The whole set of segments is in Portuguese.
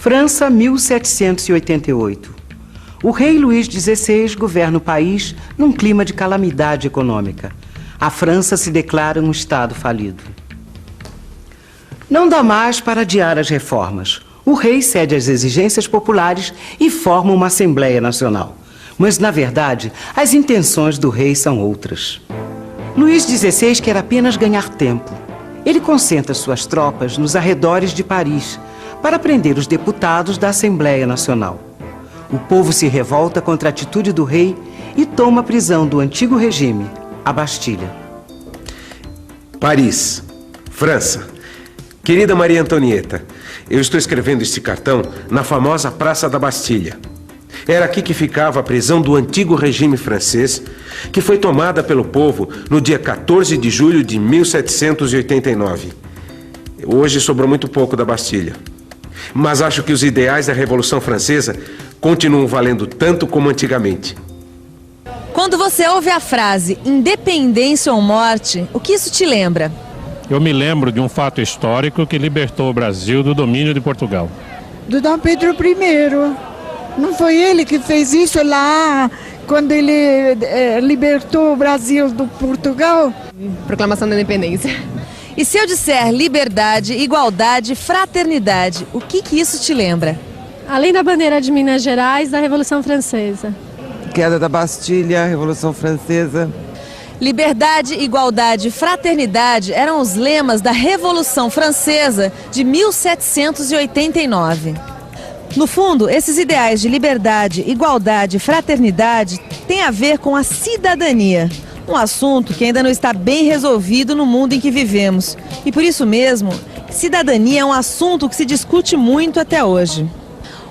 França, 1788. O rei Luís XVI governa o país num clima de calamidade econômica. A França se declara um estado falido. Não dá mais para adiar as reformas. O rei cede às exigências populares e forma uma Assembleia Nacional. Mas, na verdade, as intenções do rei são outras. Luís XVI quer apenas ganhar tempo. Ele concentra suas tropas nos arredores de Paris para prender os deputados da Assembleia Nacional. O povo se revolta contra a atitude do rei e toma a prisão do antigo regime, a Bastilha. Paris, França. Querida Maria Antonieta, eu estou escrevendo este cartão na famosa Praça da Bastilha. Era aqui que ficava a prisão do antigo regime francês, que foi tomada pelo povo no dia 14 de julho de 1789. Hoje sobrou muito pouco da Bastilha. Mas acho que os ideais da Revolução Francesa continuam valendo tanto como antigamente. Quando você ouve a frase independência ou morte, o que isso te lembra? Eu me lembro de um fato histórico que libertou o Brasil do domínio de Portugal. Do Dom Pedro I. Não foi ele que fez isso lá quando ele libertou o Brasil do Portugal? Proclamação da Independência. E se eu disser liberdade, igualdade, fraternidade, o que isso te lembra? Além da bandeira de Minas Gerais, da Revolução Francesa. Queda da Bastilha, Revolução Francesa. Liberdade, igualdade, fraternidade eram os lemas da Revolução Francesa de 1789. No fundo, esses ideais de liberdade, igualdade e fraternidade têm a ver com a cidadania. Um assunto que ainda não está bem resolvido no mundo em que vivemos. E por isso mesmo, cidadania é um assunto que se discute muito até hoje.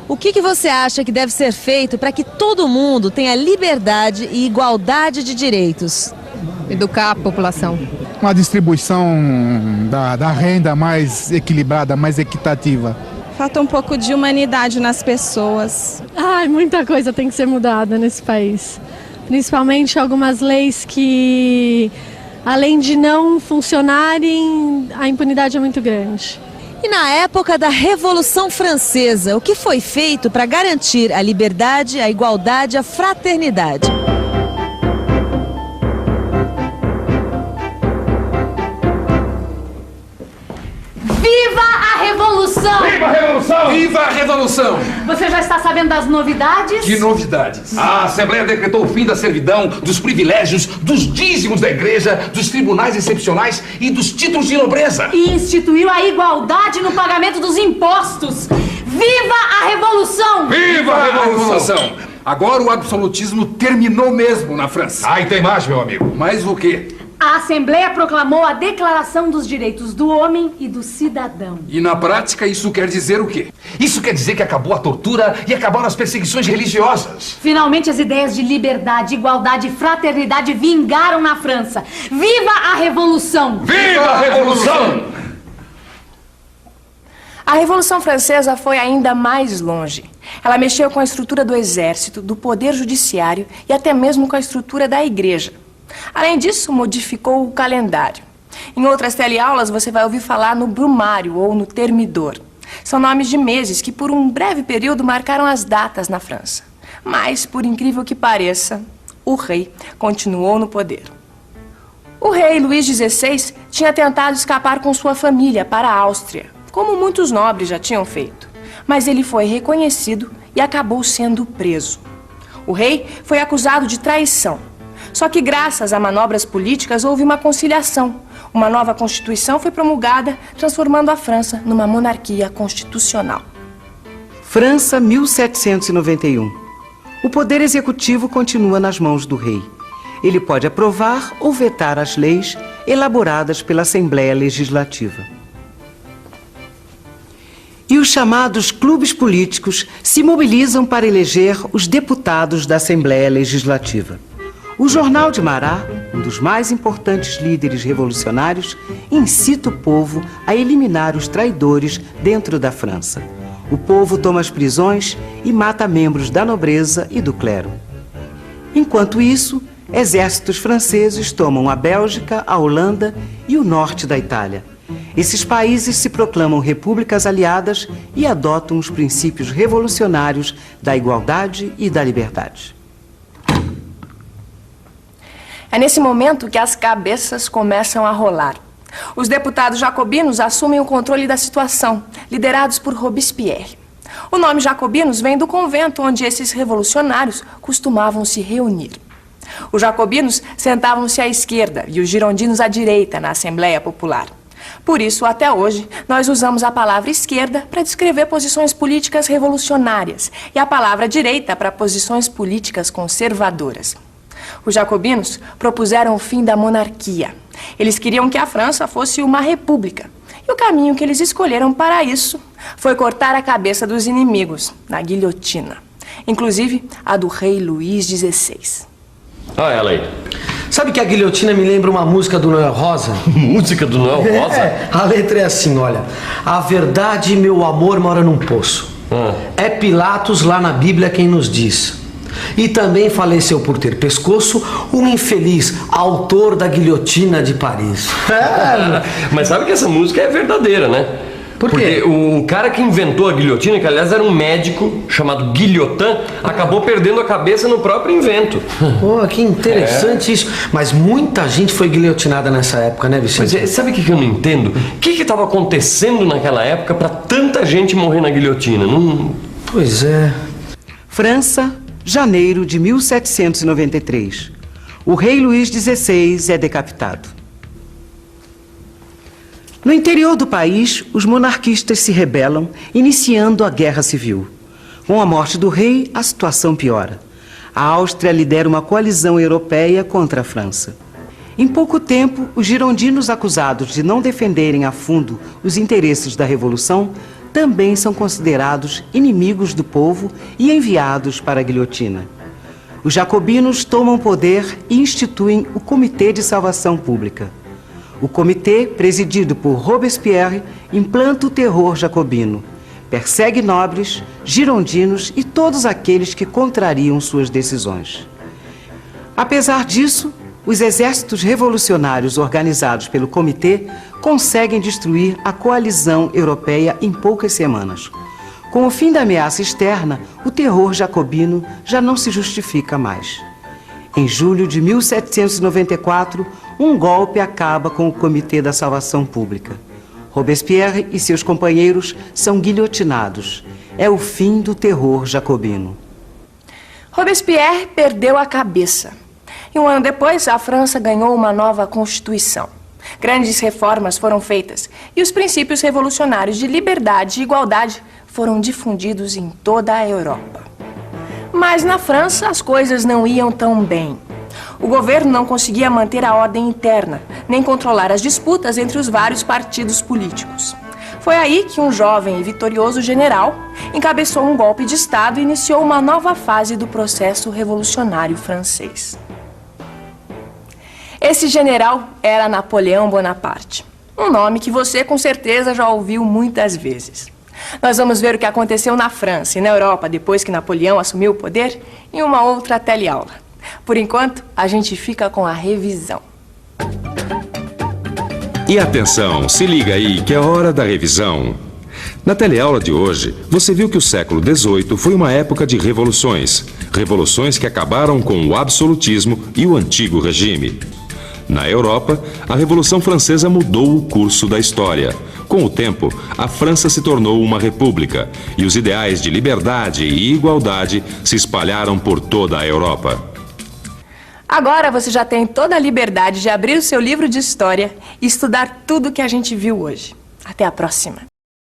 O que você acha que deve ser feito para que todo mundo tenha liberdade e igualdade de direitos? Educar a população. Uma distribuição da renda mais equilibrada, mais equitativa. Falta um pouco de humanidade nas pessoas. Muita coisa tem que ser mudada nesse país. Principalmente algumas leis que, além de não funcionarem, a impunidade é muito grande. E na época da Revolução Francesa, o que foi feito para garantir a liberdade, a igualdade, a fraternidade? Viva a Revolução! Viva a Revolução! Viva a Revolução! Você já está sabendo das novidades? Que novidades? A Assembleia decretou o fim da servidão, dos privilégios, dos dízimos da igreja, dos tribunais excepcionais e dos títulos de nobreza. E instituiu a igualdade no pagamento dos impostos. Viva a Revolução! Viva a Revolução! Agora o absolutismo terminou mesmo na França. E tem mais, meu amigo. Mais o quê? A Assembleia proclamou a Declaração dos Direitos do Homem e do Cidadão. E na prática isso quer dizer o quê? Isso quer dizer que acabou a tortura e acabaram as perseguições religiosas. Finalmente as ideias de liberdade, igualdade e fraternidade vingaram na França. Viva a Revolução! Viva a Revolução! A Revolução Francesa foi ainda mais longe. Ela mexeu com a estrutura do exército, do poder judiciário e até mesmo com a estrutura da igreja. Além disso, modificou o calendário. Em outras teleaulas, você vai ouvir falar no brumário ou no termidor. São nomes de meses que, por um breve período, marcaram as datas na França. Mas, por incrível que pareça, o rei continuou no poder. O rei Luís XVI tinha tentado escapar com sua família para a Áustria, como muitos nobres já tinham feito. Mas ele foi reconhecido e acabou sendo preso. O rei foi acusado de traição. Só que graças a manobras políticas houve uma conciliação. Uma nova Constituição foi promulgada, transformando a França numa monarquia constitucional. França, 1791. O poder executivo continua nas mãos do rei. Ele pode aprovar ou vetar as leis elaboradas pela Assembleia Legislativa. E os chamados clubes políticos se mobilizam para eleger os deputados da Assembleia Legislativa. O Jornal de Marat, um dos mais importantes líderes revolucionários, incita o povo a eliminar os traidores dentro da França. O povo toma as prisões e mata membros da nobreza e do clero. Enquanto isso, exércitos franceses tomam a Bélgica, a Holanda e o norte da Itália. Esses países se proclamam repúblicas aliadas e adotam os princípios revolucionários da igualdade e da liberdade. É nesse momento que as cabeças começam a rolar. Os deputados jacobinos assumem o controle da situação, liderados por Robespierre. O nome jacobinos vem do convento onde esses revolucionários costumavam se reunir. Os jacobinos sentavam-se à esquerda e os girondinos à direita na Assembleia Popular. Por isso, até hoje, nós usamos a palavra esquerda para descrever posições políticas revolucionárias e a palavra direita para posições políticas conservadoras. Os jacobinos propuseram o fim da monarquia. Eles queriam que a França fosse uma república. E o caminho que eles escolheram para isso foi cortar a cabeça dos inimigos, na guilhotina. Inclusive, a do rei Luís XVI. Olha ela aí. Sabe que a guilhotina me lembra uma música do Noel Rosa? Música do Noel Rosa? A letra é assim, olha. A verdade, meu amor, mora num poço. É Pilatos lá na Bíblia quem nos diz. E também faleceu por ter pescoço um infeliz autor da guilhotina de Paris. Mas sabe que essa música é verdadeira, né? Por quê? Porque o cara que inventou a guilhotina, que aliás era um médico chamado Guillotin, acabou perdendo a cabeça no próprio invento. Oh, que interessante isso. Mas muita gente foi guilhotinada nessa época, né, Vicente? Mas sabe o que eu não entendo? O que estava acontecendo naquela época para tanta gente morrer na guilhotina? Pois é. França, janeiro de 1793. O rei Luís XVI é decapitado. No interior do país, os monarquistas se rebelam, iniciando a guerra civil. Com a morte do rei, a situação piora. A Áustria lidera uma coalizão europeia contra a França. Em pouco tempo, os girondinos acusados de não defenderem a fundo os interesses da Revolução também são considerados inimigos do povo e enviados para a guilhotina. Os jacobinos tomam poder e instituem o Comitê de Salvação Pública. O comitê, presidido por Robespierre, implanta o terror jacobino, persegue nobres, girondinos e todos aqueles que contrariam suas decisões. Apesar disso, os exércitos revolucionários organizados pelo comitê conseguem destruir a coalizão europeia em poucas semanas. Com o fim da ameaça externa, o terror jacobino já não se justifica mais. Em julho de 1794, um golpe acaba com o Comitê da Salvação Pública. Robespierre e seus companheiros são guilhotinados. É o fim do terror jacobino. Robespierre perdeu a cabeça. E um ano depois, a França ganhou uma nova Constituição. Grandes reformas foram feitas e os princípios revolucionários de liberdade e igualdade foram difundidos em toda a Europa. Mas na França as coisas não iam tão bem. O governo não conseguia manter a ordem interna, nem controlar as disputas entre os vários partidos políticos. Foi aí que um jovem e vitorioso general encabeçou um golpe de Estado e iniciou uma nova fase do processo revolucionário francês. Esse general era Napoleão Bonaparte, um nome que você com certeza já ouviu muitas vezes. Nós vamos ver o que aconteceu na França e na Europa depois que Napoleão assumiu o poder em uma outra teleaula. Por enquanto, a gente fica com a revisão. E atenção, se liga aí que é hora da revisão. Na teleaula de hoje, você viu que o século XVIII foi uma época de revoluções. Revoluções que acabaram com o absolutismo e o antigo regime. Na Europa, a Revolução Francesa mudou o curso da história. Com o tempo, a França se tornou uma república e os ideais de liberdade e igualdade se espalharam por toda a Europa. Agora você já tem toda a liberdade de abrir o seu livro de história e estudar tudo o que a gente viu hoje. Até a próxima!